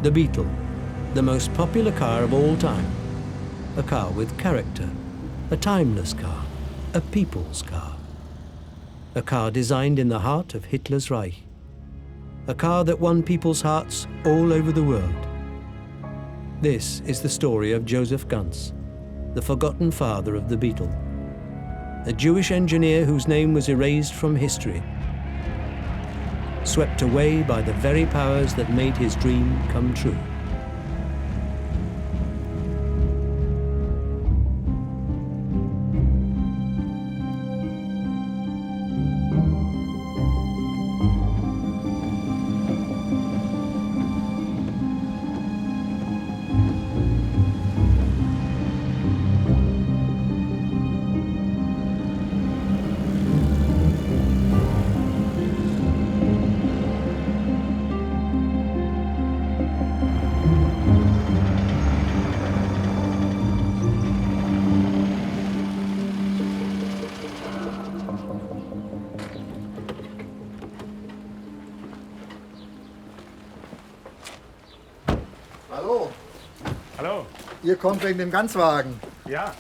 The Beetle, the most popular car of all time. A car with character, a timeless car, a people's car. A car designed in the heart of Hitler's Reich. A car that won people's hearts all over the world. This is the story of Josef Ganz, the forgotten father of the Beetle. A Jewish engineer whose name was erased from history, swept away by the very powers that made his dream come true. Hallo. Hallo. Ihr kommt wegen dem Ganzwagen. Ja.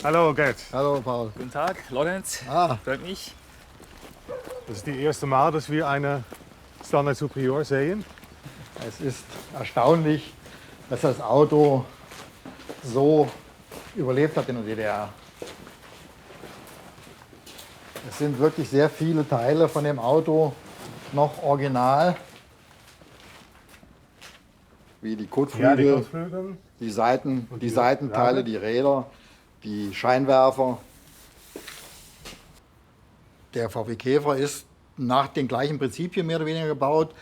Hallo Gert. Hallo Paul. Guten Tag, Lorenz. Freut mich. Das ist das erste Mal, dass wir eine Standard Superior sehen. Es ist erstaunlich, dass das Auto so überlebt hat in der DDR. Es sind wirklich sehr viele Teile von dem Auto noch original. Wie die Kotflügel, die Seitenteile, die Räder, die Scheinwerfer. Der VW Käfer ist nach den gleichen Prinzipien mehr oder weniger gebaut,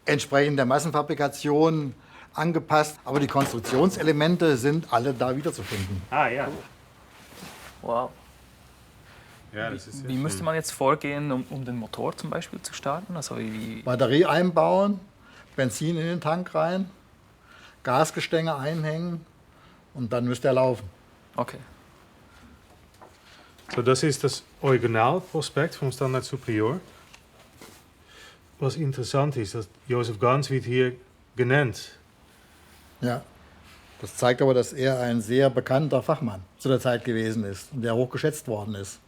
entsprechend der Massenfabrikation angepasst, aber die Konstruktionselemente sind alle da wiederzufinden. Ah ja. Wow. Ja, das ist wie müsste man jetzt vorgehen, um den Motor zum Beispiel zu starten? Also Batterie einbauen, Benzin in den Tank rein, Gasgestänge einhängen und dann müsste er laufen. Okay. So, das ist das Originalprospekt vom Standard Superior. Was interessant ist, dass Josef Ganz wird hier genannt. Ja, das zeigt aber, dass er ein sehr bekannter Fachmann zu der Zeit gewesen ist und der hochgeschätzt worden ist.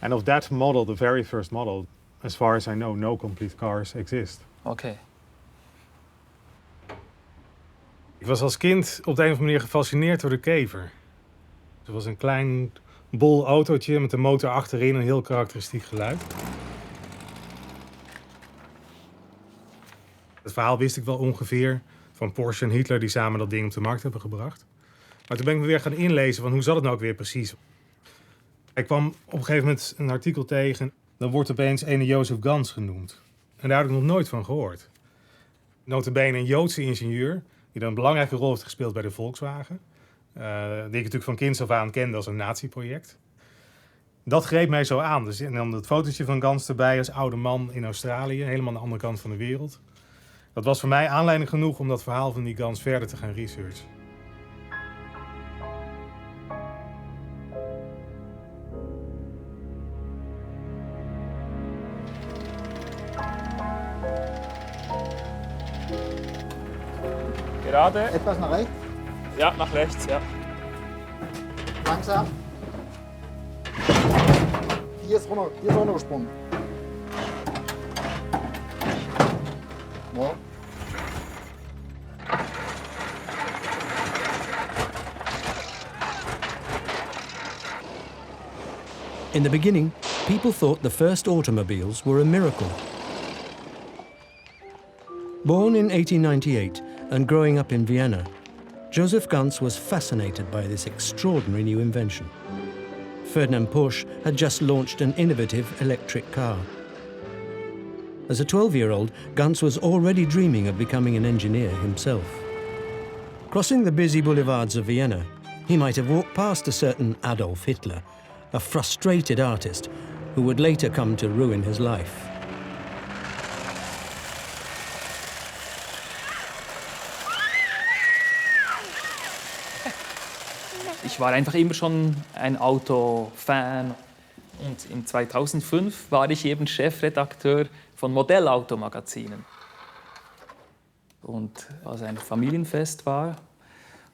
And of that model, the very first model, as far as I know, no complete cars exist. Okay. Ik was als kind op de een of andere manier gefascineerd door de kever. Het was een klein bol autootje met een motor achterin, een heel karakteristiek geluid. Het verhaal wist ik wel ongeveer van Porsche en Hitler die samen dat ding op de markt hebben gebracht. Maar toen ben ik me weer gaan inlezen van hoe zat het nou ook weer precies. Ik kwam op een gegeven moment een artikel tegen. Dan wordt opeens ene Josef Ganz genoemd. En daar had ik nog nooit van gehoord. Nota bene een Joodse ingenieur die dan een belangrijke rol heeft gespeeld bij de Volkswagen. Die ik natuurlijk van kinds af aan kende als een nazi-project. Dat greep mij zo aan. Dus, en dan het fotootje van Ganz erbij als oude man in Australië. Helemaal aan de andere kant van de wereld. Dat was voor mij aanleiding genoeg om dat verhaal van die Ganz verder te gaan researchen. Gerade? Etwas nach rechts, Ja, nach rechts, ja. langsam. Hier ist runtergesprungen. Ja. In the beginning, people thought the first automobiles were a miracle. Born in 1898 and growing up in Vienna, Josef Ganz was fascinated by this extraordinary new invention. Ferdinand Porsche had just launched an innovative electric car. As a 12-year-old, Ganz was already dreaming of becoming an engineer himself. Crossing the busy boulevards of Vienna, he might have walked past a certain Adolf Hitler, a frustrated artist who would later come to ruin his life. Ich war einfach immer schon ein Autofan und in 2005 war ich eben Chefredakteur von Modellautomagazinen. Und als ein Familienfest war,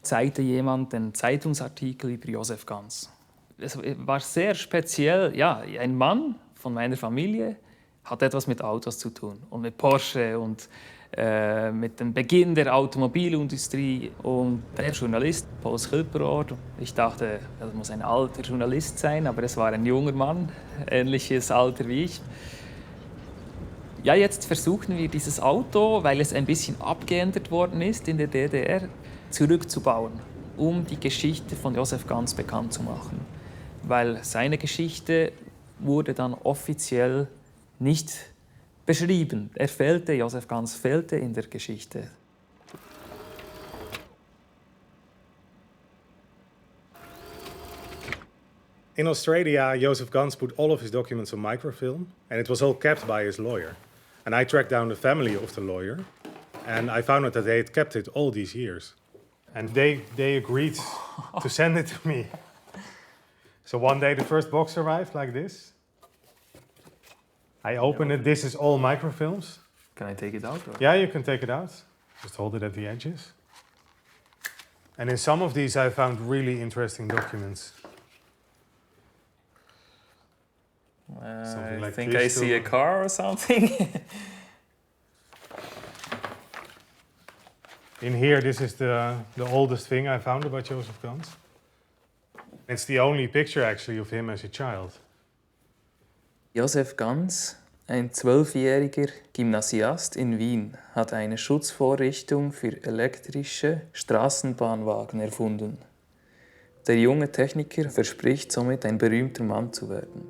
zeigte jemand einen Zeitungsartikel über Josef Ganz. Es war sehr speziell. Ja, ein Mann von meiner Familie hat etwas mit Autos zu tun und mit Porsche und mit dem Beginn der Automobilindustrie. Und der Journalist, Paul Schilperohr, ich dachte, das muss ein alter Journalist sein, aber es war ein junger Mann, ähnliches Alter wie ich. Ja, jetzt versuchen wir dieses Auto, weil es ein bisschen abgeändert worden ist in der DDR, zurückzubauen, um die Geschichte von Josef Ganz bekannt zu machen. Weil seine Geschichte wurde dann offiziell nicht beschrieben. Josef Ganz fehlte in der Geschichte. In Australia, Josef Ganz put all of his documents on microfilm, and it was all kept by his lawyer. And I tracked down the family of the lawyer, and I found out that they had kept it all these years. And they agreed to send it to me. So one day the first box arrived like this. I open it, this is all microfilms. Can I take it out? Or? Yeah, you can take it out. Just hold it at the edges. And in some of these I found really interesting documents. I like think this I see a car or something. In here, this is the oldest thing I found about Josef Ganz. It's the only picture actually of him as a child. Josef Ganz, ein 12-jähriger Gymnasiast in Wien, hat eine Schutzvorrichtung für elektrische Straßenbahnwagen erfunden. Der junge Techniker verspricht somit, ein berühmter Mann zu werden.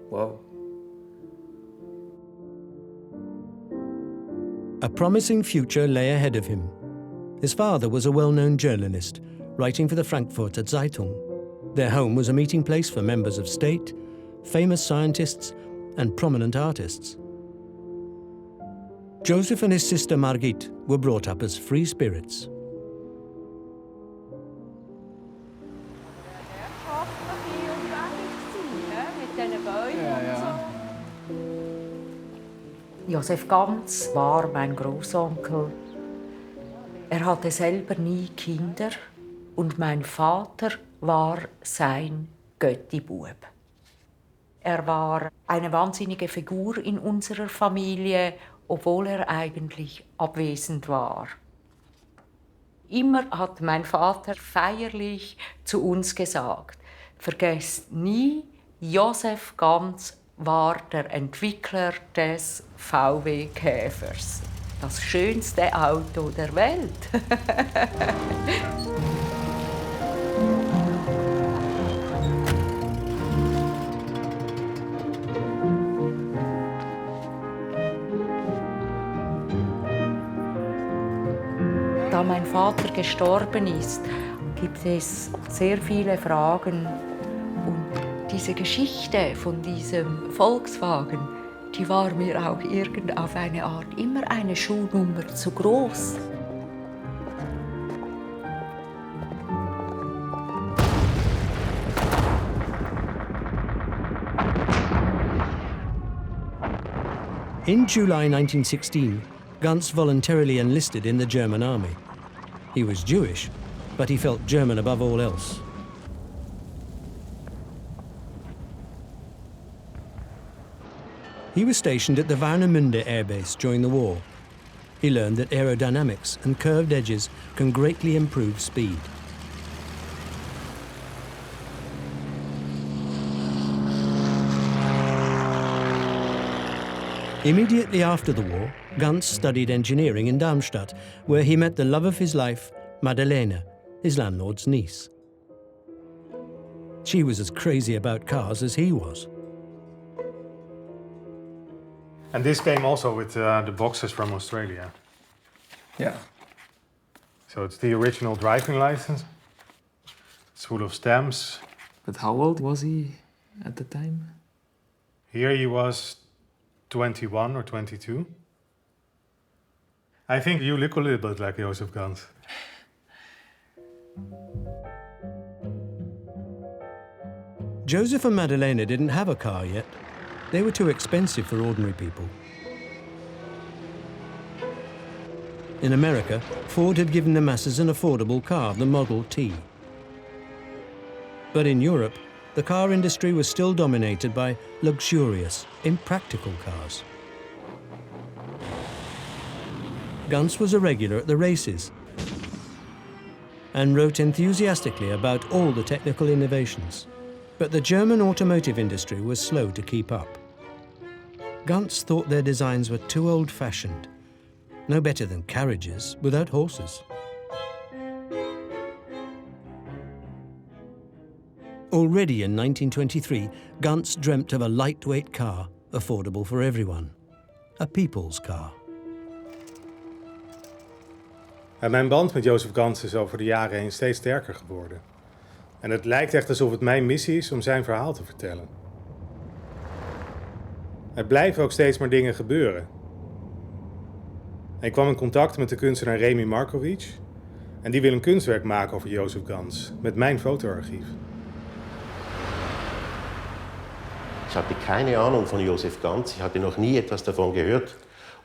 Wow. A promising future lay ahead of him. His father was a well-known journalist, writing for the Frankfurter Zeitung. Their home was a meeting place for members of state, famous scientists, and prominent artists. Josef and his sister Margit were brought up as free spirits. Josef Ganz war mein Großonkel. Er hatte selber nie Kinder und mein Vater war sein Göttibub. Er war eine wahnsinnige Figur in unserer Familie, obwohl er eigentlich abwesend war. Immer hat mein Vater feierlich zu uns gesagt: Vergesst nie, Josef Ganz war der Entwickler des VW-Käfers. Das schönste Auto der Welt. Da mein Vater gestorben ist, gibt es sehr viele Fragen. Und diese Geschichte von diesem Volkswagen, die war mir auch auf eine Art immer eine Schuhnummer zu groß. In July 1916, Ganz voluntarily enlisted in the German army. He was Jewish, but he felt German above all else. He was stationed at the Warnemünde Air Base during the war. He learned that aerodynamics and curved edges can greatly improve speed. Immediately after the war, Ganz studied engineering in Darmstadt, where he met the love of his life, Madalena, his landlord's niece. She was as crazy about cars as he was. And this came also with the boxes from Australia. Yeah. So it's the original driving license. It's full of stamps. But how old was he at the time? Here he was 21 or 22. I think you look a little bit like Josef Ganz. Joseph and Madalena didn't have a car yet. They were too expensive for ordinary people. In America, Ford had given the masses an affordable car, the Model T. But in Europe, the car industry was still dominated by luxurious, impractical cars. Ganz was a regular at the races and wrote enthusiastically about all the technical innovations. But the German automotive industry was slow to keep up. Ganz thought their designs were too old-fashioned, no better than carriages without horses. Already in 1923, Ganz dreamt of a lightweight car, affordable for everyone. A people's car. En mijn band met Josef Ganz is over de jaren heen steeds sterker geworden. En het lijkt echt alsof het mijn missie is om zijn verhaal te vertellen. Er blijven ook steeds maar dingen gebeuren. Ik kwam in contact met de kunstenaar Remy Markovic. En die wil een kunstwerk maken over Josef Ganz, met mijn fotoarchief. Ich hatte keine Ahnung von Josef Ganz, ich hatte noch nie etwas davon gehört.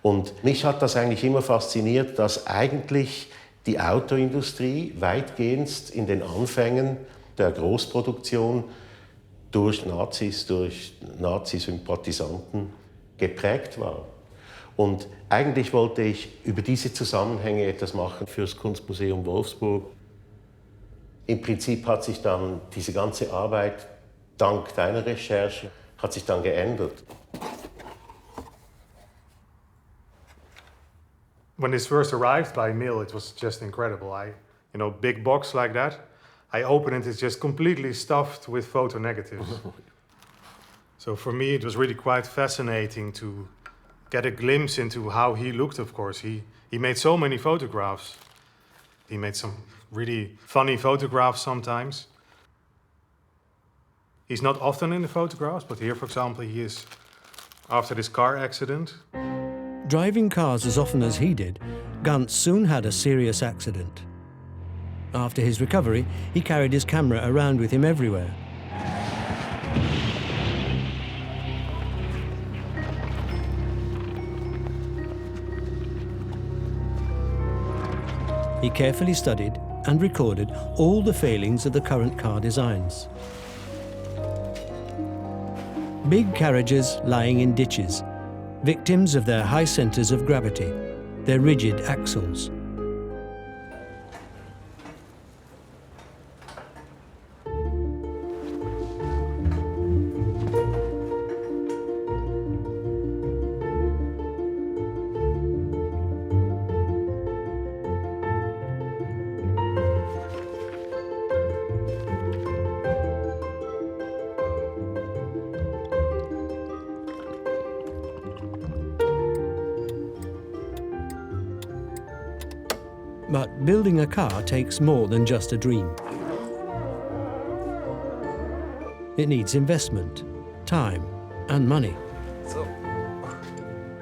Und mich hat das eigentlich immer fasziniert, dass eigentlich die Autoindustrie weitgehend in den Anfängen der Großproduktion durch Nazi-Sympathisanten geprägt war. Und eigentlich wollte ich über diese Zusammenhänge etwas machen fürs Kunstmuseum Wolfsburg. Im Prinzip hat sich dann diese ganze Arbeit, dank deiner Recherche, hat sich dann geändert. When this first arrived by mail, it was just incredible. Big box like that. I open it, it's just completely stuffed with photo negatives. So for me, it was really quite fascinating to get a glimpse into how he looked, of course. He made so many photographs. He made some really funny photographs sometimes. He's not often in the photographs, but here, for example, he is after this car accident. Driving cars as often as he did, Ganz soon had a serious accident. After his recovery, he carried his camera around with him everywhere. He carefully studied and recorded all the failings of the current car designs. Big carriages lying in ditches, victims of their high centres of gravity, their rigid axles. But building a car takes more than just a dream. It needs investment, time, and money.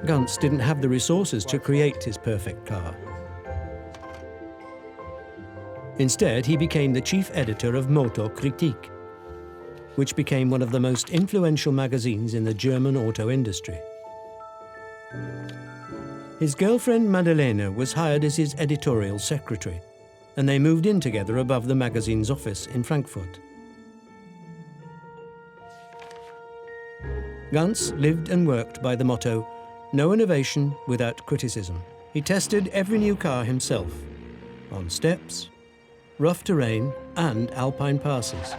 Ganz didn't have the resources to create his perfect car. Instead, he became the chief editor of Motorkritik, which became one of the most influential magazines in the German auto industry. His girlfriend Madalena was hired as his editorial secretary, and they moved in together above the magazine's office in Frankfurt. Ganz lived and worked by the motto, "No innovation without criticism." He tested every new car himself, on steps, rough terrain, and alpine passes.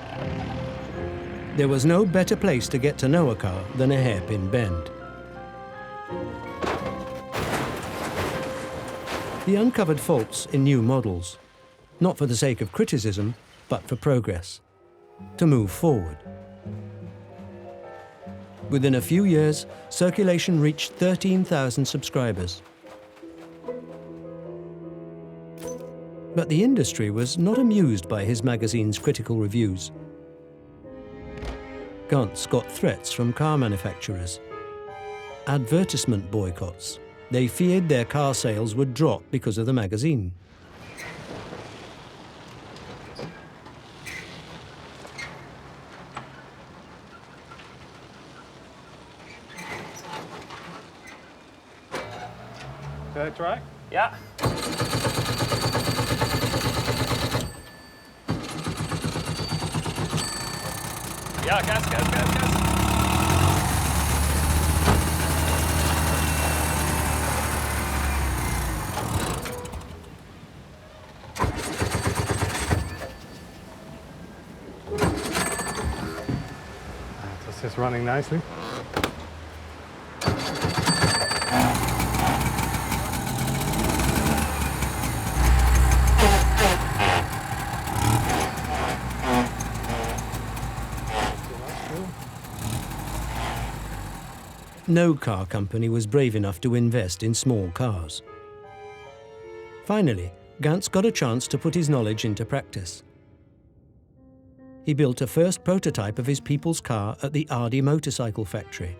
There was no better place to get to know a car than a hairpin bend. He uncovered faults in new models, not for the sake of criticism, but for progress, to move forward. Within a few years, circulation reached 13,000 subscribers. But the industry was not amused by his magazine's critical reviews. Ganz got threats from car manufacturers, advertisement boycotts. They feared their car sales would drop because of the magazine. Track? Ja. Ja, Gas, Gas, Gas, Gas. It's running nicely. No car company was brave enough to invest in small cars. Finally, Ganz got a chance to put his knowledge into practice. He built a first prototype of his people's car at the Ardi motorcycle factory.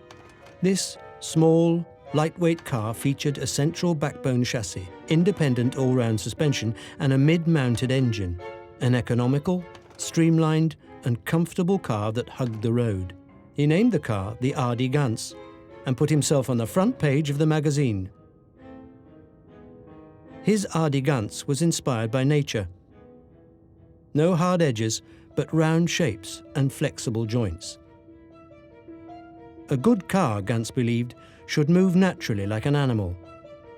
This small, lightweight car featured a central backbone chassis, independent all-round suspension, and a mid-mounted engine. An economical, streamlined, and comfortable car that hugged the road. He named the car the Ardi Ganz and put himself on the front page of the magazine. His Ardi Ganz was inspired by nature. No hard edges, but round shapes and flexible joints. A good car, Ganz believed, should move naturally like an animal,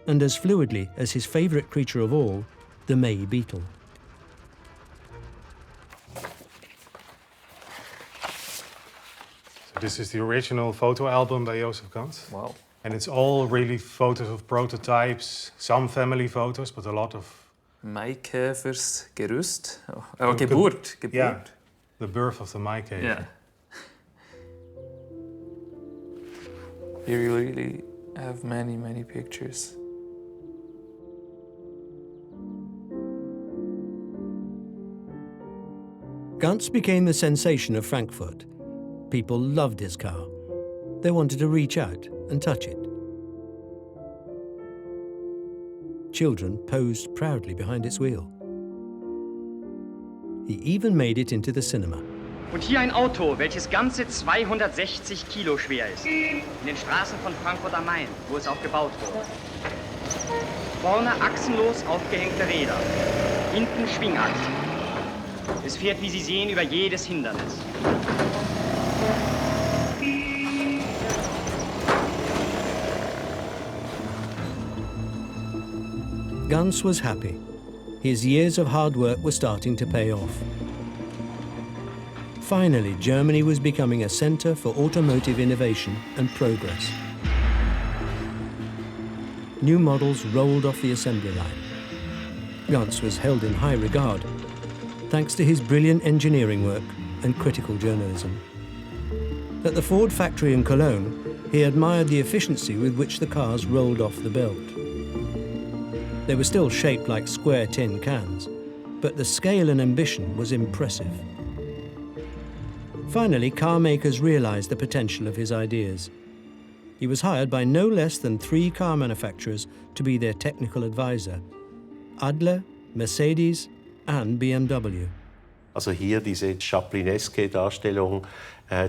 and as fluidly as his favourite creature of all, the May beetle. So this is the original photo album by Josef Ganz. Wow. And it's all really photos of prototypes, some family photos, but a lot of... Maikäfers Gerüst. Oh, Geburt. Geburt. Yeah, the birth of the Maikäfer. Yeah. Here you really have many, many pictures. Ganz became the sensation of Frankfurt. People loved his car. They wanted to reach out and touch it. Children posed proudly behind its wheel. He even made it into the cinema. Und hier ein Auto, welches ganze 260 Kilo schwer ist. In den Straßen von Frankfurt am Main, wo es auch gebaut wurde. Vorne achsenlos aufgehängte Räder, hinten Schwingachsen. Es fährt, wie Sie sehen, über jedes Hindernis. Ganz was happy. His years of hard work were starting to pay off. Finally, Germany was becoming a centre for automotive innovation and progress. New models rolled off the assembly line. Ganz was held in high regard, thanks to his brilliant engineering work and critical journalism. At the Ford factory in Cologne, he admired the efficiency with which the cars rolled off the belt. They were still shaped like square tin cans, but the scale and ambition was impressive. Finally, car makers realized the potential of his ideas. He was hired by no less than 3 car manufacturers to be their technical advisor: Adler, Mercedes and BMW. Also hier diese Chaplineske Darstellung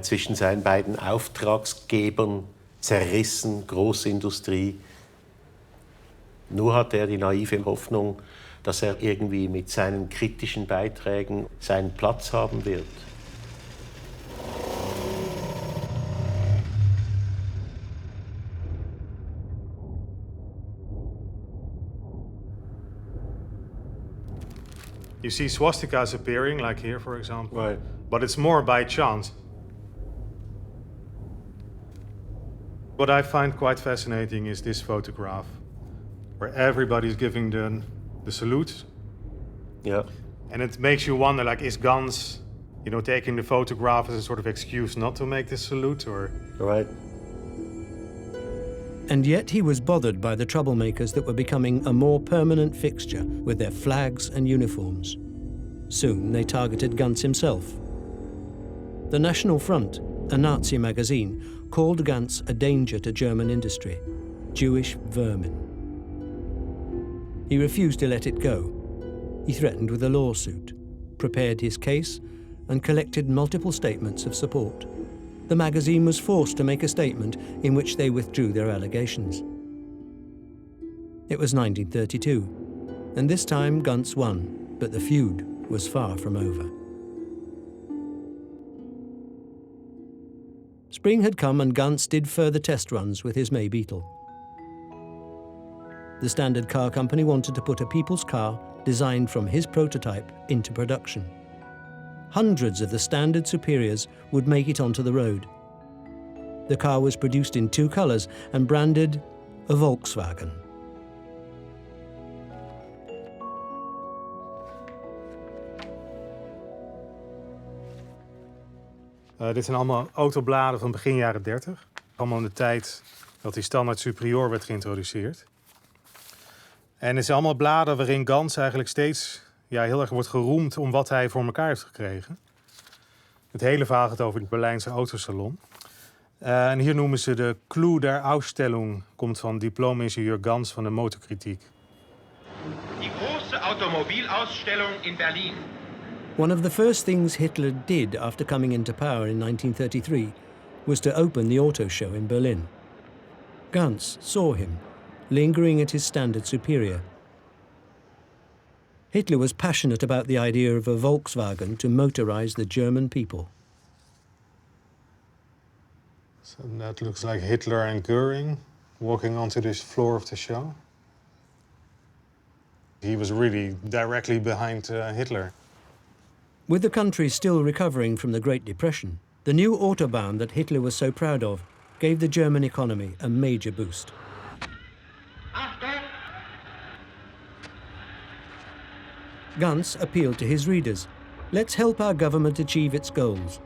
zwischen seinen beiden Auftragsgebern, zerrissen, Großindustrie. Nur hatte er die naive Hoffnung, dass er irgendwie mit seinen kritischen Beiträgen seinen Platz haben wird. You see swastikas appearing, like here, for example. Right. But it's more by chance. What I find quite fascinating is this photograph, where everybody's giving the salute. Yeah. And it makes you wonder, like, is Ganz, taking the photograph as a sort of excuse not to make this salute, or... Right. And yet he was bothered by the troublemakers that were becoming a more permanent fixture with their flags and uniforms. Soon they targeted Ganz himself. The National Front, a Nazi magazine, called Ganz a danger to German industry, Jewish vermin. He refused to let it go. He threatened with a lawsuit, prepared his case, and collected multiple statements of support. The magazine was forced to make a statement in which they withdrew their allegations. It was 1932, and this time Ganz won, but the feud was far from over. Spring had come and Ganz did further test runs with his May Beetle. The Standard Car Company wanted to put a people's car designed from his prototype into production. Hundreds of the Standard Superiors would make it onto the road. The car was produced in 2 colours and branded a Volkswagen. Dit zijn allemaal autobladen van begin jaren 30. Allemaal in de tijd dat die Standard Superior werd geïntroduceerd. En het zijn allemaal bladen waarin Ganz eigenlijk steeds heel erg wordt geroemd om wat hij voor elkaar heeft gekregen. Het hele verhaal gaat over de Berlijnse autosalon. En hier noemen ze de Clou der Ausstellung, komt van diploma-ingenieur Ganz van de motorkritiek. Die große Automobilausstellung in Berlin. One of the first things Hitler did after coming into power in 1933 was to open the auto show in Berlin. Ganz saw him, lingering at his Standard Superior. Hitler was passionate about the idea of a Volkswagen to motorize the German people. So that looks like Hitler and Göring walking onto this floor of the show. He was really directly behind Hitler. With the country still recovering from the Great Depression, the new Autobahn that Hitler was so proud of gave the German economy a major boost. Ganz appealed to his readers. Let's help our government achieve its goals.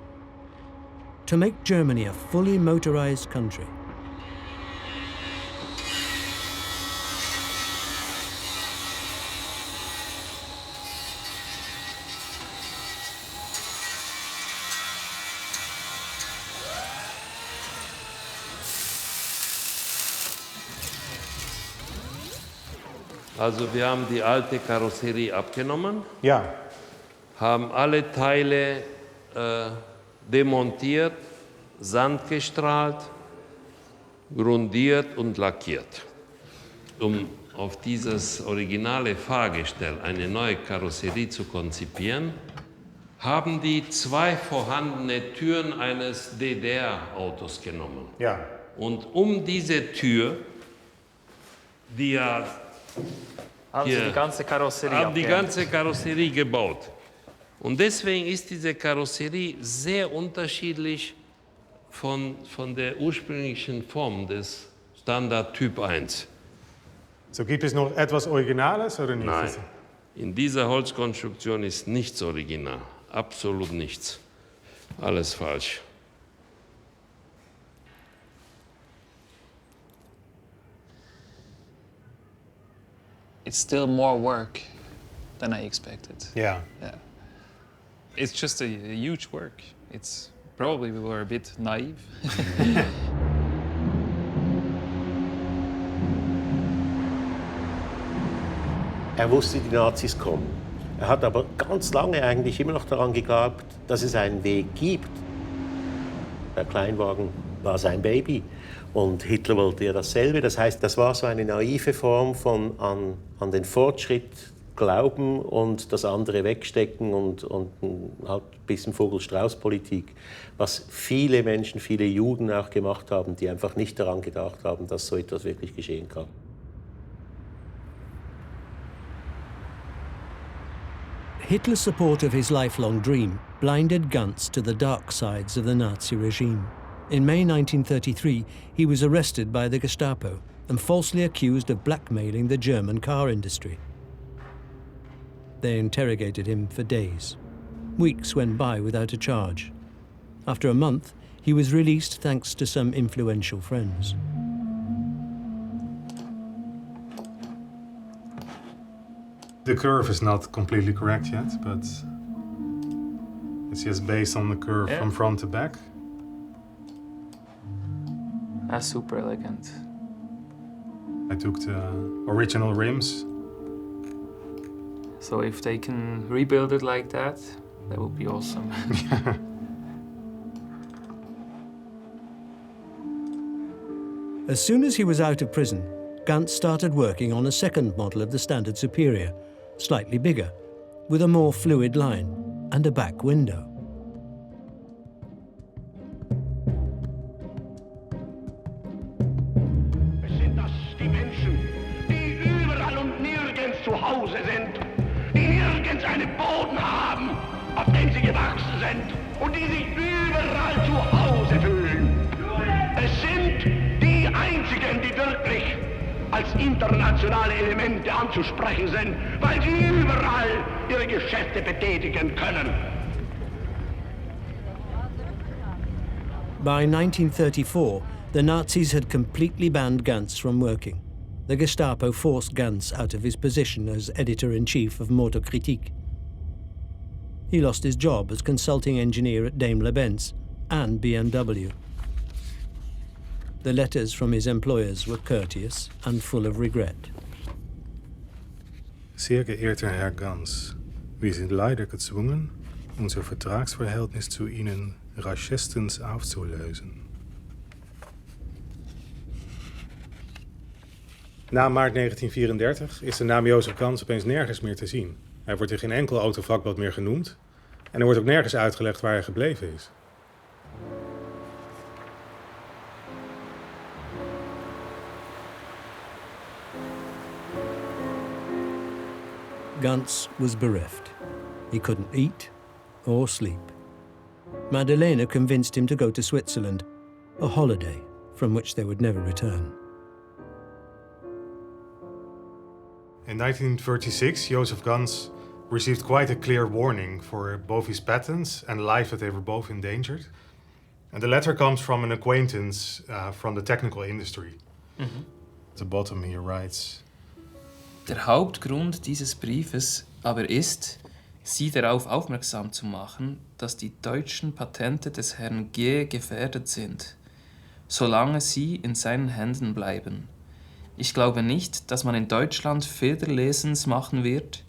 To make Germany a fully motorized country. Also wir haben die alte Karosserie abgenommen, Ja, haben alle Teile demontiert, Sand gestrahlt, grundiert und lackiert. Um auf dieses originale Fahrgestell eine neue Karosserie zu konzipieren, haben die 2 vorhandene Türen eines DDR-Autos genommen. ja. Und um diese Tür, die ja Haben Sie die ganze Karosserie haben die abgehängt? ganze Karosserie gebaut. Und deswegen ist diese Karosserie sehr unterschiedlich von der ursprünglichen Form des Standard Typ 1. So gibt es noch etwas Originales oder nicht? Nein, in dieser Holzkonstruktion ist nichts original. Absolut nichts. Alles falsch. It's still more work than I expected. Ja. Yeah. It's just a huge work. It's probably we were a bit naive. Er wusste, die Nazis kommen. Er hat aber ganz lange eigentlich immer noch daran geglaubt, dass es einen Weg gibt. Der Kleinwagen war sein Baby und Hitler wollte ja dasselbe. Das heißt, das war so eine naive Form von an den Fortschritt glauben und das andere wegstecken und halt ein bisschen Vogel-Strauß-Politik, was viele Menschen, viele Juden auch gemacht haben, die einfach nicht daran gedacht haben, dass so etwas wirklich geschehen kann. Hitler's support of his lifelong dream blinded Ganz to the dark sides of the Nazi regime. In May 1933, he was arrested by the Gestapo and falsely accused of blackmailing the German car industry. They interrogated him for days. Weeks went by without a charge. After a month, he was released thanks to some influential friends. The curve is not completely correct yet, but it's just based on the curve from front to back. That's super elegant. I took the original rims. So if they can rebuild it like that, that would be awesome. As soon as he was out of prison, Ganz started working on a second model of the Standard Superior, slightly bigger, with a more fluid line and a back window. sind und die sich überall zu Hause fühlen. Es sind die einzigen, die wirklich als internationale Elemente anzusprechen sind, weil sie überall ihre Geschäfte betätigen können. By 1934, the Nazis had completely banned Ganz from working. The Gestapo forced Ganz out of his position as editor-in-chief of Motorkritik. He lost his job as consulting engineer at Daimler-Benz and BMW. The letters from his employers were courteous and full of regret. Sehr geehrter Herr Ganz, wir sind leider gezwungen, unser Vertragsverhältnis zu Ihnen raschestens aufzulösen. Na maart 1934 is de naam Josef Ganz opeens nergens meer te zien. Hij wordt in geen enkel autovakblad meer genoemd en er wordt ook nergens uitgelegd waar hij gebleven is. Ganz was bereft. He couldn't eat or sleep. Madalena convinced him to go to Switzerland, a holiday from which they would never return. In 1936, Josef Ganz received quite a clear warning for both his patents and life, that they were both endangered. And the letter comes from an acquaintance from the technical industry. At the bottom he writes: Der Hauptgrund dieses Briefes aber ist, Sie darauf aufmerksam zu machen, dass die deutschen Patente des Herrn G. gefährdet sind, solange sie in seinen Händen bleiben. Ich glaube nicht, dass man in Deutschland Federlesens machen wird,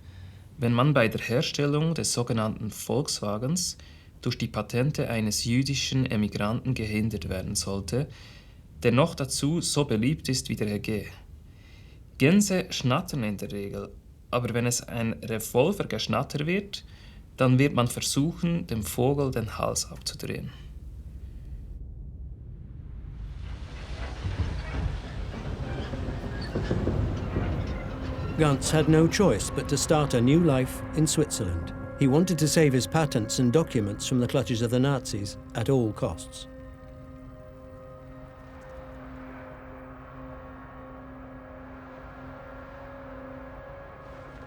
wenn man bei der Herstellung des sogenannten Volkswagens durch die Patente eines jüdischen Emigranten gehindert werden sollte, der noch dazu so beliebt ist wie der Herr G. Gänse schnattern in der Regel, aber wenn es ein Revolvergeschnatter wird, dann wird man versuchen, dem Vogel den Hals abzudrehen. Ganz had no choice but to start a new life in Switzerland. He wanted to save his patents and documents from the clutches of the Nazis at all costs.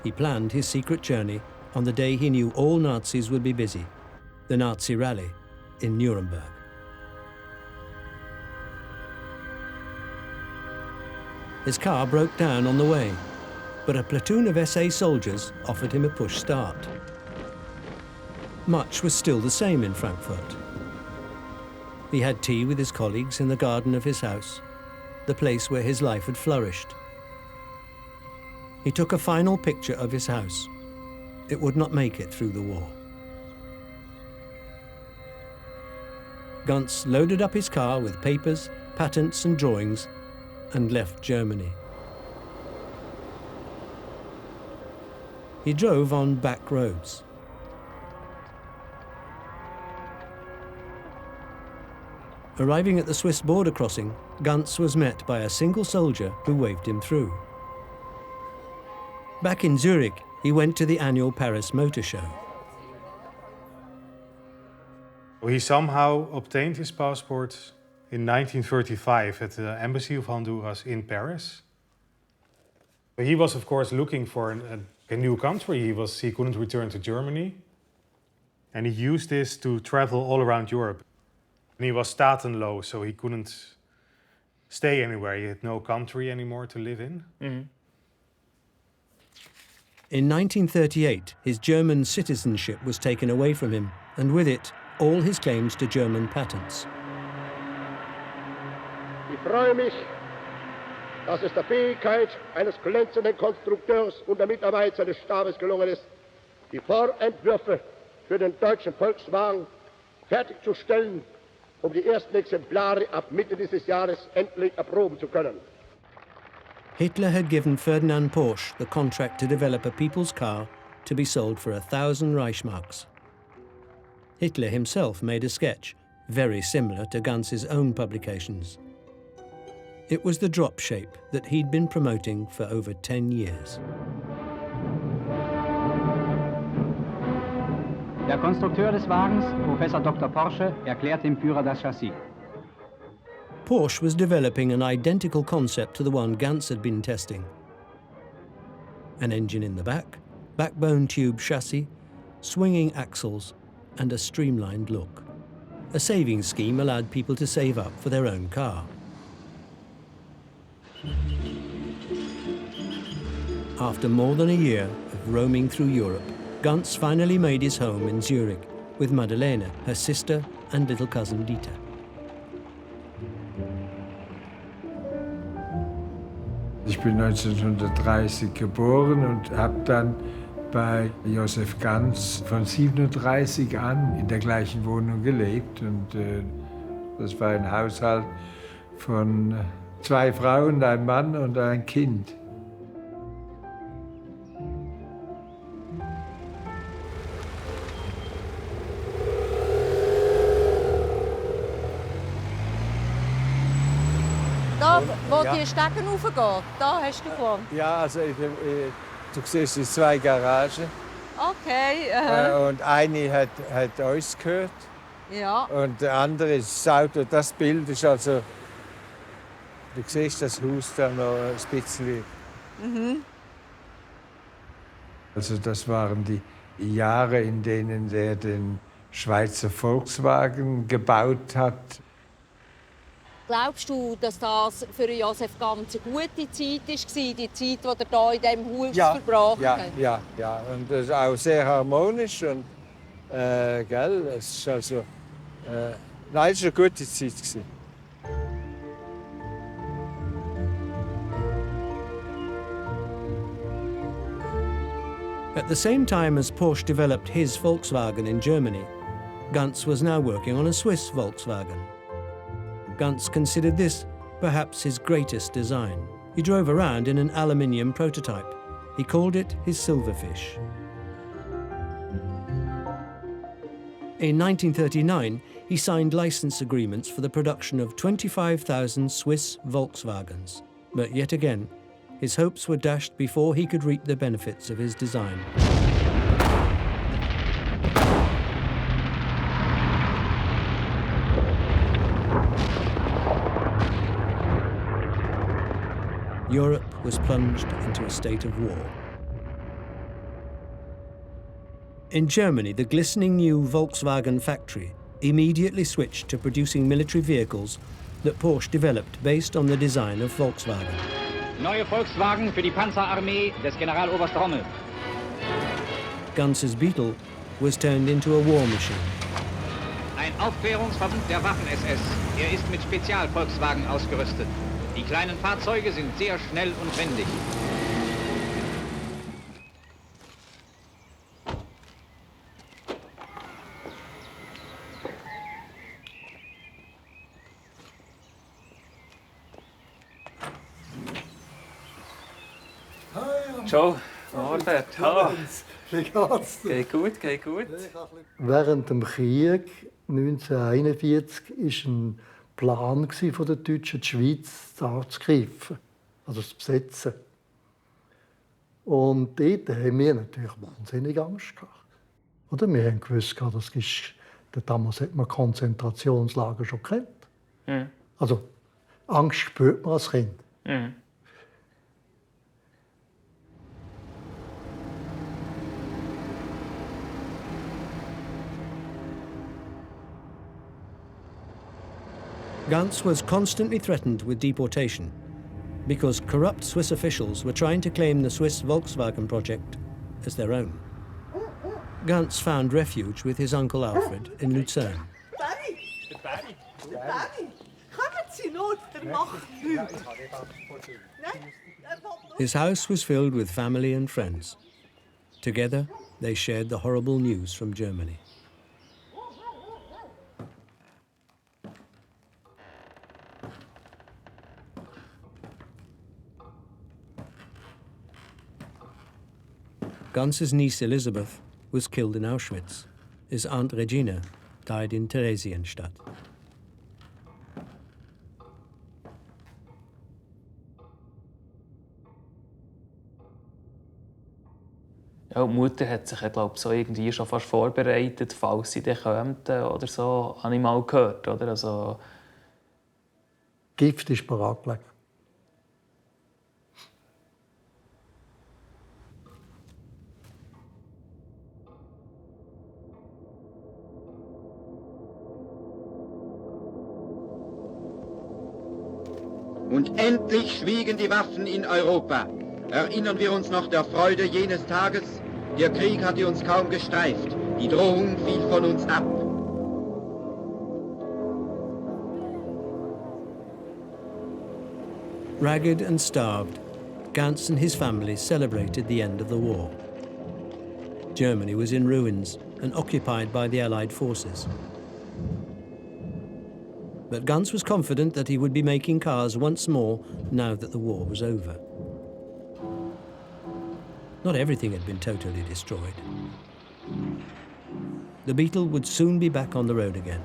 He planned his secret journey on the day he knew all Nazis would be busy, the Nazi rally in Nuremberg. His car broke down on the way, but a platoon of SA soldiers offered him a push start. Much was still the same in Frankfurt. He had tea with his colleagues in the garden of his house, the place where his life had flourished. He took a final picture of his house. It would not make it through the war. Ganz loaded up his car with papers, patents and drawings and left Germany. He drove on back roads. Arriving at the Swiss border crossing, Ganz was met by a single soldier who waved him through. Back in Zurich, he went to the annual Paris Motor Show. He somehow obtained his passport in 1935 at the embassy of Honduras in Paris. He was, of course, looking for a new country. He couldn't return to Germany. And he used this to travel all around Europe. And he was staatenloos, so he couldn't stay anywhere. He had no country anymore to live in. In 1938, his German citizenship was taken away from him, and with it, all his claims to German patents. Ich freue mich, dass es der Fähigkeit eines glänzenden Konstrukteurs und der Mitarbeiter des Stabes gelungen ist, die Vorentwürfe für den deutschen Volkswagen fertigzustellen, die ersten Exemplare ab Mitte dieses Jahres endlich erproben zu können. Hitler had given Ferdinand Porsche the contract to develop a people's car to be sold for 1,000 Reichsmarks. Hitler himself made a sketch, very similar to Ganz's own publications. It was the drop shape that he'd been promoting for over 10 years. Der Konstrukteur des Wagens, Professor Dr. Porsche, erklärt dem Führer das Chassis. Porsche was developing an identical concept to the one Ganz had been testing. An engine in the back, backbone tube chassis, swinging axles, and a streamlined look. A savings scheme allowed people to save up for their own car. After more than a year of roaming through Europe, Ganz finally made his home in Zurich with Madeleine, her sister, and little cousin Dieter. Ich bin 1930 geboren und habe dann bei Josef Ganz von 37 an in der gleichen Wohnung gelebt. Und das war ein Haushalt von 2 Frauen, ein Mann und ein Kind. Da, wo die Stecken raufgeht, da hast du gewohnt? Ja, also du siehst die 2 Garagen. Okay. Und eine hat uns gehört. Ja. Und der andere ist das Auto. Das Bild ist also, du siehst das Haus da noch ein bisschen. Mhm. Also das waren die Jahre, in denen er den Schweizer Volkswagen gebaut hat. Glaubst du, dass das für Josef Ganz eine gute Zeit war, die Zeit, die er hier in diesem Haus verbracht hat? Ja. Und das ist auch sehr harmonisch. Und, gell? Es ist also, nein, es war eine gute Zeit. At the same time as Porsche developed his Volkswagen in Germany, Ganz was now working on a Swiss Volkswagen. Ganz considered this perhaps his greatest design. He drove around in an aluminium prototype. He called it his Silverfish. In 1939, he signed license agreements for the production of 25,000 Swiss Volkswagens. But yet again, his hopes were dashed before he could reap the benefits of his design. Europe was plunged into a state of war. In Germany, the glistening new Volkswagen factory immediately switched to producing military vehicles that Porsche developed based on the design of Volkswagen. Neue Volkswagen für die Panzerarmee des Generaloberst Rommel. Ganz's Beetle was turned into a war machine. Ein Aufklärungsverbund der Waffen-SS. Er ist mit Spezial-Volkswagen ausgerüstet. Die kleinen Fahrzeuge sind sehr schnell und wendig. Ciao, Norbert. Hallo. Wie geht's dir? Geht gut, geht gut. Während dem Krieg 1941 war ein Plan von den Deutschen, die Schweiz anzugreifen, also zu besetzen. Und dort haben wir natürlich wahnsinnig Angst gehabt. Oder wir haben gewusst, das ist, damals hat man Konzentrationslager schon gekannt. Mhm. Also Angst spürt man als Kind. Mhm. Ganz was constantly threatened with deportation because corrupt Swiss officials were trying to claim the Swiss Volkswagen project as their own. Ganz found refuge with his uncle Alfred in Luzern. Barry, kommen Sie nur, der macht nichts. His house was filled with family and friends. Together, they shared the horrible news from Germany. Ganz's niece Elisabeth was killed in Auschwitz. His aunt Regina died in Theresienstadt. Ja, die Mutter hat sich, glaube so irgendwie schon fast vorbereitet, falls sie dann kommen oder so, habe ich mal gehört. Oder? Also, Gift ist bereit gelegen. Und endlich schwiegen die Waffen in Europa. Erinnern wir uns noch der Freude jenes Tages? Der Krieg hatte uns kaum gestreift. Die Drohung fiel von uns ab. Ragged and starved, Ganz and his family celebrated the end of the war. Germany was in ruins and occupied by the Allied forces. But Ganz was confident that he would be making cars once more now that the war was over. Not everything had been totally destroyed. The Beetle would soon be back on the road again.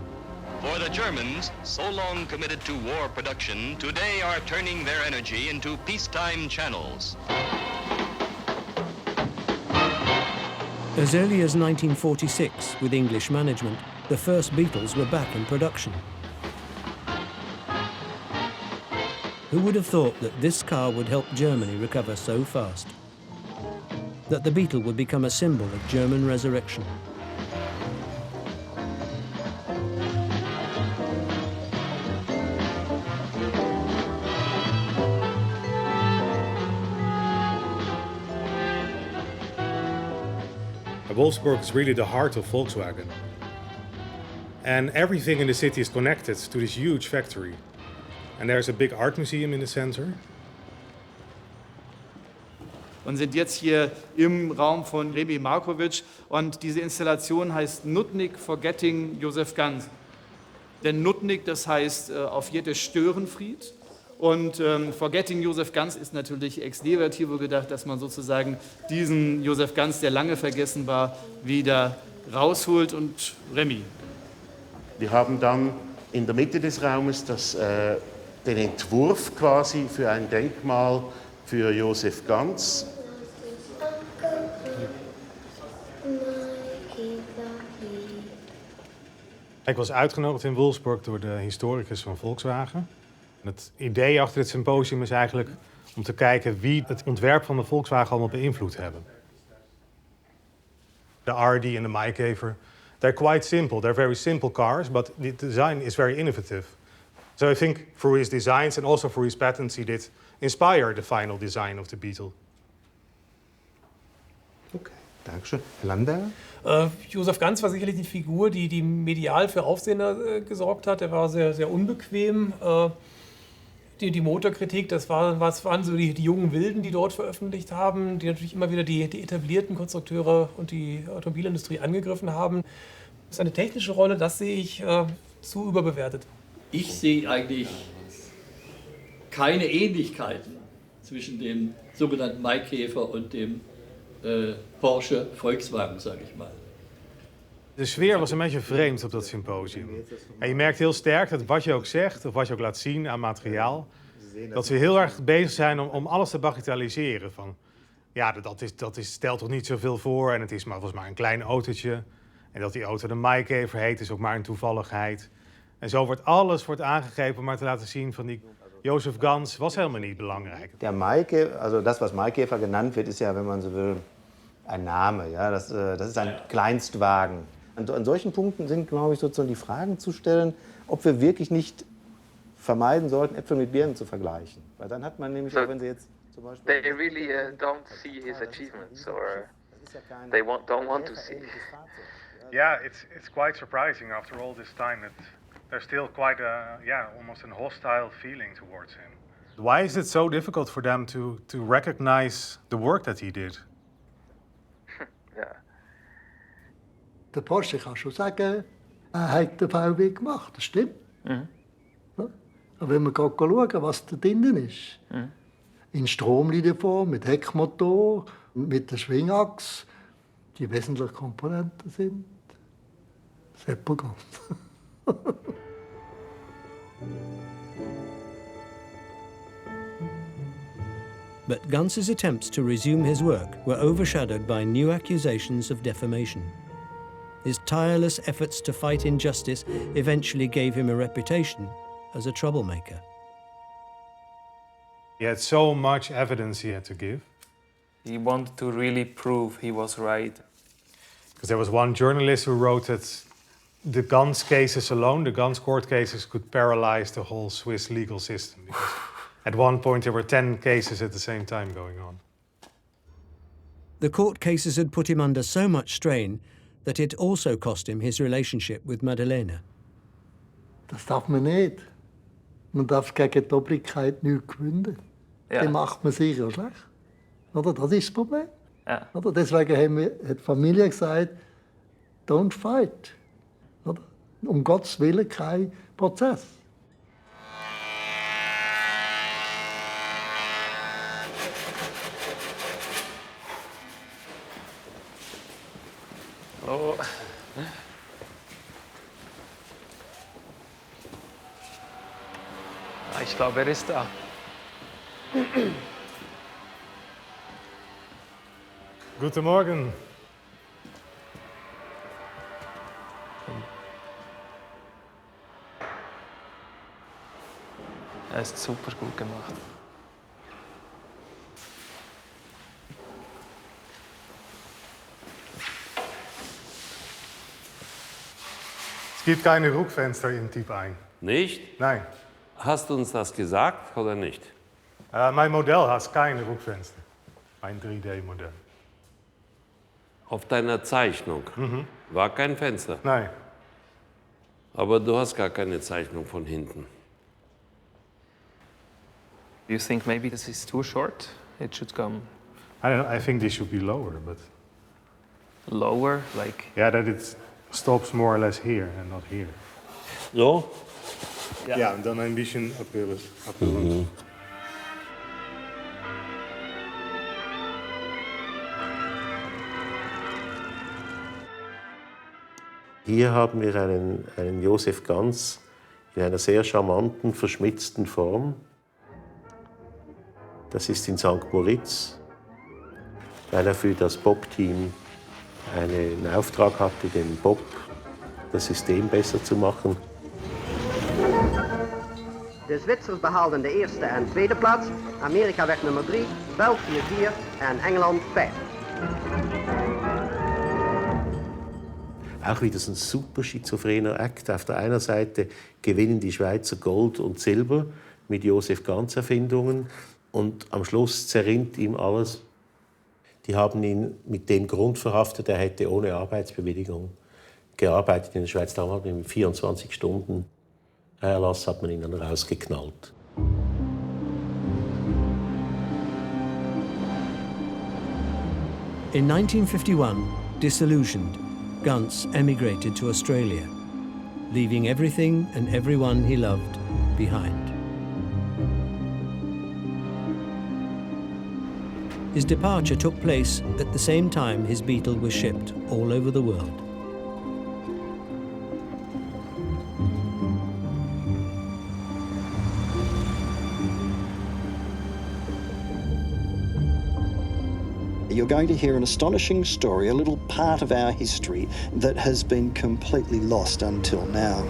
For the Germans, so long committed to war production, today are turning their energy into peacetime channels. As early as 1946, with English management, the first Beetles were back in production. Who would have thought that this car would help Germany recover so fast? That the Beetle would become a symbol of German resurrection. Wolfsburg is really the heart of Volkswagen. And everything in the city is connected to this huge factory. And there's a big art museum in the center. Und sind jetzt hier im Raum von Remi Markovic. Und diese Installation heißt Nutnik Forgetting Josef Ganz. Denn Nutnik, das heißt auf Jiddisch Störenfried. Und Forgetting Josef Ganz ist natürlich ex negativo gedacht, dass man sozusagen diesen Josef Ganz, der lange vergessen war, wieder rausholt. Und Remi. Wir haben dann in der Mitte des Raumes den Entwurf quasi für ein Denkmal für Josef Ganz. Ik was uitgenodigd in Wolfsburg door de historicus van Volkswagen. Het idee achter het symposium is eigenlijk om te kijken wie het ontwerp van de Volkswagen allemaal beïnvloed hebben. De RD en de Maikäfer, they're quite simple. They're very simple cars, but the design is very innovative. So I think through his designs and also through his patents, he did inspire the final design of the Beetle. Okay, danke schön. Herr Lamberger? Josef Ganz war sicherlich die Figur, die medial für Aufsehen gesorgt hat. Er war sehr, sehr unbequem. Die Motorkritik, das waren so die jungen Wilden, die dort veröffentlicht haben, die natürlich immer wieder die etablierten Konstrukteure und die Automobilindustrie angegriffen haben. Seine technische Rolle, das sehe ich zu überbewertet. Ich sehe eigentlich keine Ähnlichkeiten zwischen dem sogenannten Maikäfer und dem Porsche Volkswagen, sage ich mal. De sfeer was een beetje vreemd op dat symposium. En je merkt heel sterk dat wat je ook zegt, of wat je ook laat zien aan materiaal, dat ze heel erg bezig zijn om alles te bagatelliseren. Van, ja, dat stelt toch niet zoveel voor en het was maar een klein autootje. En dat die auto de Maikäfer heet is ook maar een toevalligheid. En zo wordt alles aangegrepen om maar te laten zien van die Josef Ganz was helemaal niet belangrijk. Der Maikäfer, also das, was Maikäfer genannt wird, ist ja, wenn man so will, ein Name. Ja? Das ist ein Kleinstwagen. Und an solchen Punkten sind, glaube ich, sozusagen die Fragen zu stellen, ob wir wirklich nicht vermeiden sollten, Äpfel mit Birnen zu vergleichen. Weil dann hat man nämlich, auch wenn Sie jetzt zum Beispiel... They really don't see his achievements or they don't want to see. Yeah, it's quite surprising after all this time that there's still quite almost a hostile feeling towards him. Why is it so difficult for them to recognize the work that he did? Der Porsche, ich kann schon sagen, er hat den VW gemacht, das stimmt. Mhm. Ja? Aber wenn wir schauen, was da drinnen ist, in Stromlinienform, mit Heckmotor, mit der Schwingachse, die wesentlichen Komponenten sind separat. But Ganz's attempts to resume his work were overshadowed by new accusations of defamation. His tireless efforts to fight injustice eventually gave him a reputation as a troublemaker. He had so much evidence he had to give. He wanted to really prove he was right. Because there was one journalist who wrote that the Ganz cases alone, the Ganz court cases, could paralyze the whole Swiss legal system. Because at one point there were 10 cases at the same time going on. The court cases had put him under so much strain that it also cost him his relationship with Madeleine. Das darf man nicht. Man darf gegen die Obrigkeit nichts gewinnen. Ja. Dann macht man sich ja schlecht. Oder? Das ist das Problem. Ja. Oder? Deswegen hat die Familie gesagt, don't fight. Oder? Um Gottes Willen kein Prozess. Oh. Ich glaube, ist da. Guten Morgen. Ist super gut gemacht. Es gibt keine Rückfenster in Typ 1. Nicht? Nein. Hast du uns das gesagt oder nicht? Mein Modell hat keine Rückfenster. Ein 3D-Modell. Auf deiner Zeichnung war kein Fenster? Nein. Aber du hast gar keine Zeichnung von hinten. Do you think maybe this is too short? It should come I think this should be lower, but... lower, like... Yeah, that it stops more or less here and not here. So? Ja, en dan een beetje upwillen. Hier haben wir einen Josef Ganz in einer sehr charmanten, verschmitzten Form. Das ist in St. Moritz, weil er für das Bob-Team einen Auftrag hatte, den Bob, das System besser zu machen. De Zwitsers behaalden de eerste en tweede plaats, Amerika werd nummer 3, België 4 en Engeland 5. Auch wieder so ein super schizophrener Akt. Auf der einen Seite gewinnen die Schweizer Gold und Silber mit Josef Ganz Erfindungen und am Schluss zerrinnt ihm alles. Die haben ihn mit dem Grund verhaftet, er hätte ohne Arbeitsbewilligung gearbeitet in der Schweiz. Damals mit 24 Stunden Erlass hat man ihn dann rausgeknallt. In 1951, disillusioned, Ganz emigrated to Australia, leaving everything and everyone he loved behind. His departure took place at the same time his Beetle was shipped all over the world. You're going to hear an astonishing story, a little part of our history that has been completely lost until now.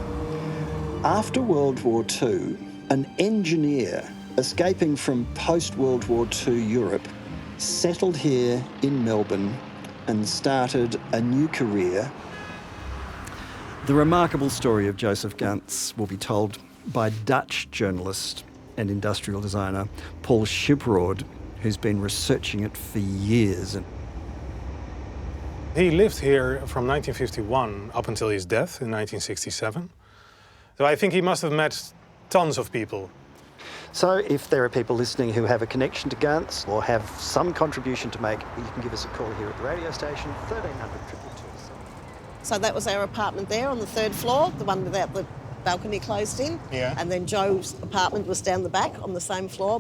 After World War II, an engineer escaping from post-World War II Europe settled here in Melbourne and started a new career. The remarkable story of Josef Ganz will be told by Dutch journalist and industrial designer Paul Schipperord, who's been researching it for years. He lived here from 1951 up until his death in 1967. So I think he must have met tons of people. So if there are people listening who have a connection to Ganz or have some contribution to make, you can give us a call here at the radio station, 1300 222. So that was our apartment there on the third floor, the one without the balcony closed in. Yeah. And then Joe's apartment was down the back on the same floor.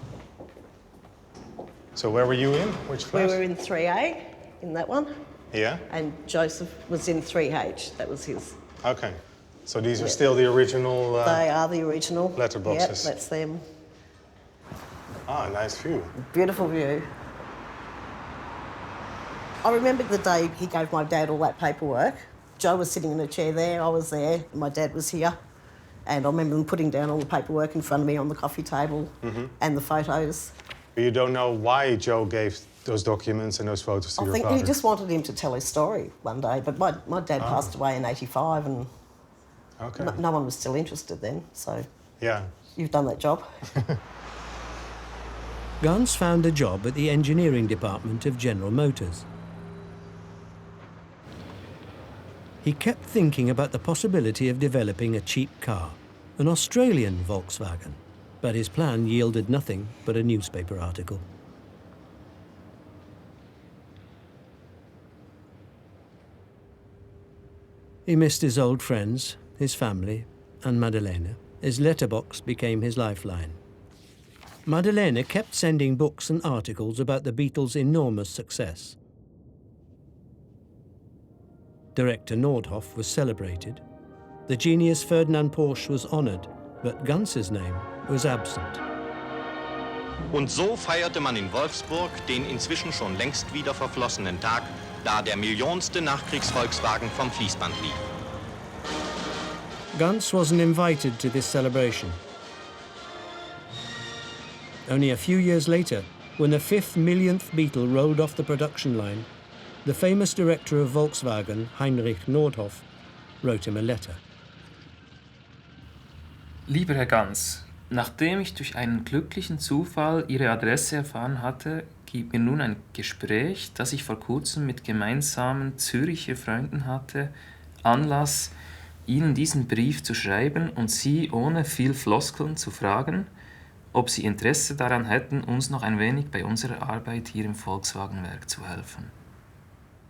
So where were you in? Which flat? We were in 3A, in that one. Yeah? And Joseph was in 3H, that was his. Okay. So these are still the original... They are the original. letterboxes. Yep, that's them. Ah, nice view. Beautiful view. I remember the day he gave my dad all that paperwork. Joe was sitting in a chair there, I was there, my dad was here. And I remember them putting down all the paperwork in front of me on the coffee table and the photos. But you don't know why Joe gave those documents and those photos to your father? I think he just wanted him to tell his story one day. But my dad passed away in '85 and no one was still interested then. So yeah, you've done that job. Ganz found a job at the engineering department of General Motors. He kept thinking about the possibility of developing a cheap car, an Australian Volkswagen, but his plan yielded nothing but a newspaper article. He missed his old friends, his family, and Madalena. His letterbox became his lifeline. Madalena kept sending books and articles about the Beatles' enormous success. Director Nordhoff was celebrated. The genius Ferdinand Porsche was honoured, but Ganz's name was absent. Und so feierte man in Wolfsburg den inzwischen schon längst wieder verflossenen Tag, da der millionste Nachkriegs-Volkswagen vom Fließband lief. Ganz wasn't invited to this celebration. Only a few years later, when the 5th millionth Beatle rolled off the production line, the famous director of Volkswagen, Heinrich Nordhoff, wrote him a letter. Lieber Herr Ganz, nachdem ich durch einen glücklichen Zufall Ihre Adresse erfahren hatte, gibt mir nun ein Gespräch, das ich vor kurzem mit gemeinsamen Züricher Freunden hatte, Anlass, Ihnen diesen Brief zu schreiben und Sie ohne viel Floskeln zu fragen, ob Sie Interesse daran hätten, uns noch ein wenig bei unserer Arbeit hier im Volkswagenwerk zu helfen.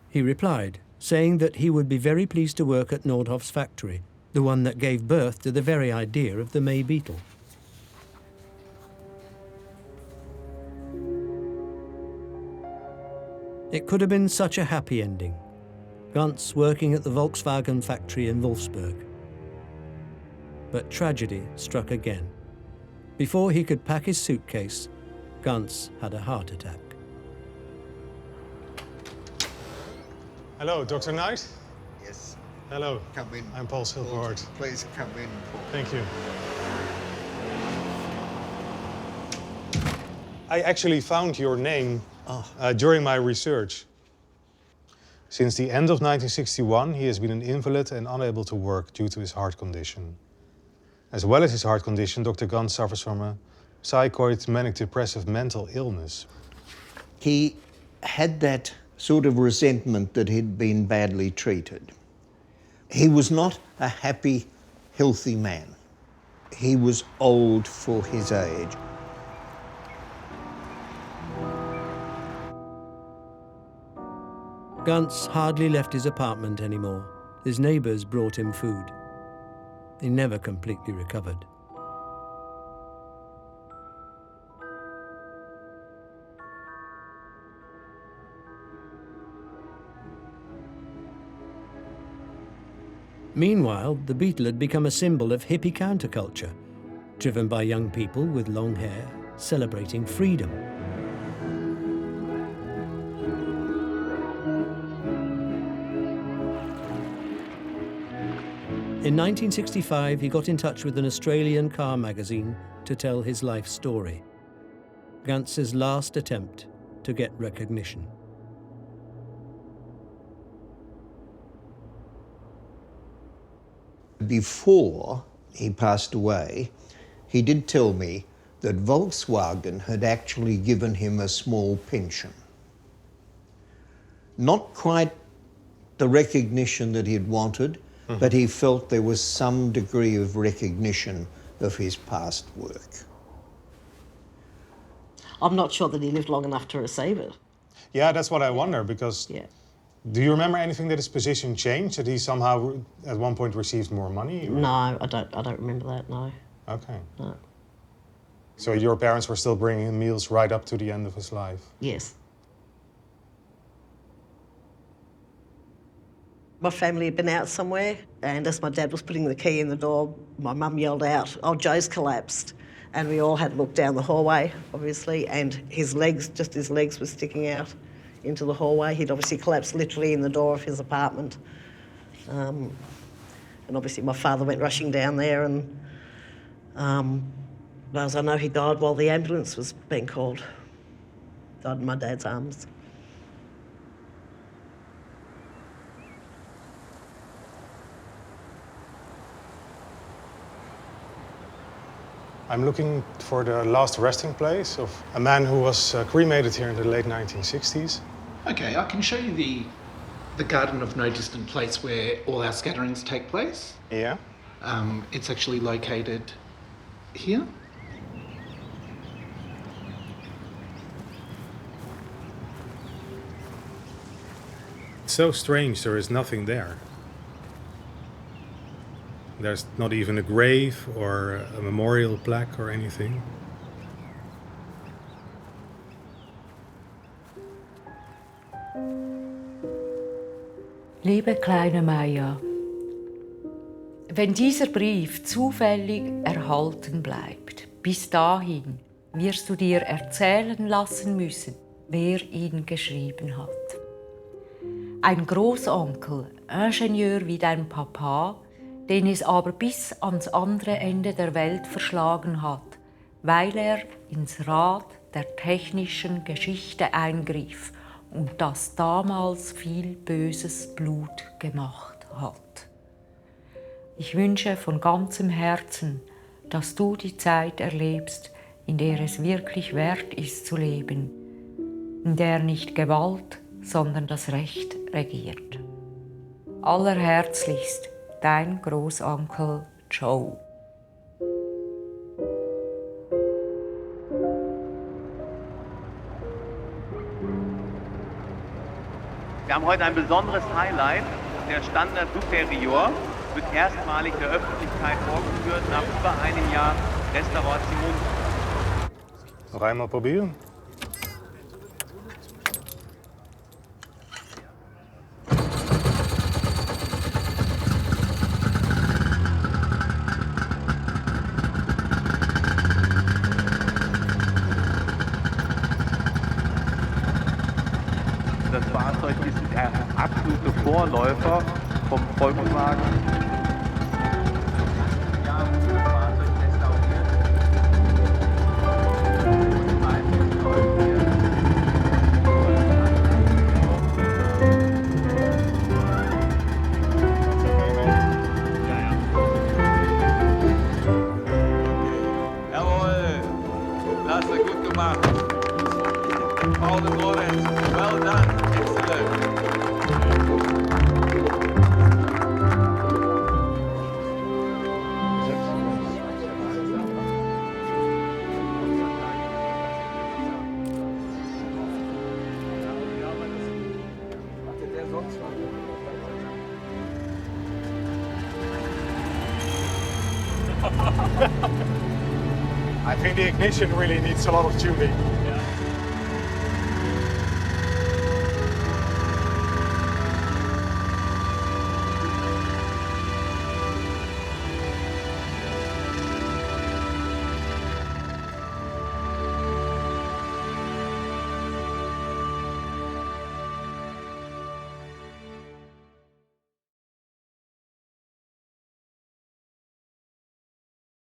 He replied, saying that he would be very pleased to work at Nordhoff's factory, the one that gave birth to the very idea of the May Beetle. It could have been such a happy ending. Ganz working at the Volkswagen factory in Wolfsburg. But tragedy struck again. Before he could pack his suitcase, Ganz had a heart attack. Hello, Dr. Knight? Yes. Hello. Come in. I'm Paul Silverhart. Please come in, Paul. Thank you. I actually found your name during my research. Since the end of 1961, he has been an invalid and unable to work due to his heart condition. As well as his heart condition, Dr. Ganz suffers from a psychoid manic depressive mental illness. He had that sort of resentment that he'd been badly treated. He was not a happy, healthy man. He was old for his age. Ganz hardly left his apartment anymore. His neighbours brought him food. He never completely recovered. Meanwhile, the Beetle had become a symbol of hippie counterculture, driven by young people with long hair, celebrating freedom. In 1965, he got in touch with an Australian car magazine to tell his life story. Ganz's last attempt to get recognition. Before he passed away, he did tell me that Volkswagen had actually given him a small pension. Not quite the recognition that he'd wanted, but he felt there was some degree of recognition of his past work. I'm not sure that he lived long enough to receive it. Yeah, that's what I wonder, because do you remember anything that his position changed, that he somehow at one point received more money? Or? No, I don't remember that, no. Okay. No. So your parents were still bringing him meals right up to the end of his life? Yes. My family had been out somewhere, and as my dad was putting the key in the door, my mum yelled out, "Oh, Joe's collapsed." And we all had to look down the hallway, obviously, and his legs were sticking out into the hallway. He'd obviously collapsed literally in the door of his apartment. And obviously my father went rushing down there, and as I know, he died while the ambulance was being called. Died in my dad's arms. I'm looking for the last resting place of a man who was cremated here in the late 1960s. Okay, I can show you the garden of no distant place where all our scatterings take place. Yeah. It's actually located here. It's so strange, there is nothing there. There's not even a grave or a memorial plaque or anything. Liebe kleine Maya, wenn dieser Brief zufällig erhalten bleibt, bis dahin wirst du dir erzählen lassen müssen, wer ihn geschrieben hat. Ein Großonkel, Ingenieur wie dein Papa, den es aber bis ans andere Ende der Welt verschlagen hat, weil er ins Rad der technischen Geschichte eingriff und das damals viel böses Blut gemacht hat. Ich wünsche von ganzem Herzen, dass du die Zeit erlebst, in der es wirklich wert ist zu leben, in der nicht Gewalt, sondern das Recht regiert. Allerherzlichst, dein Großonkel Joe. Wir haben heute ein besonderes Highlight. Der Standard Superior wird erstmalig der Öffentlichkeit vorgeführt nach über einem Jahr Restauration. Noch einmal probieren. Das Fahrzeug ist der absolute Vorläufer vom Volkswagen. Jawohl, das ist gut gemacht. Paul and Lorenz, well done, excellent. I think the ignition really needs a lot of tuning.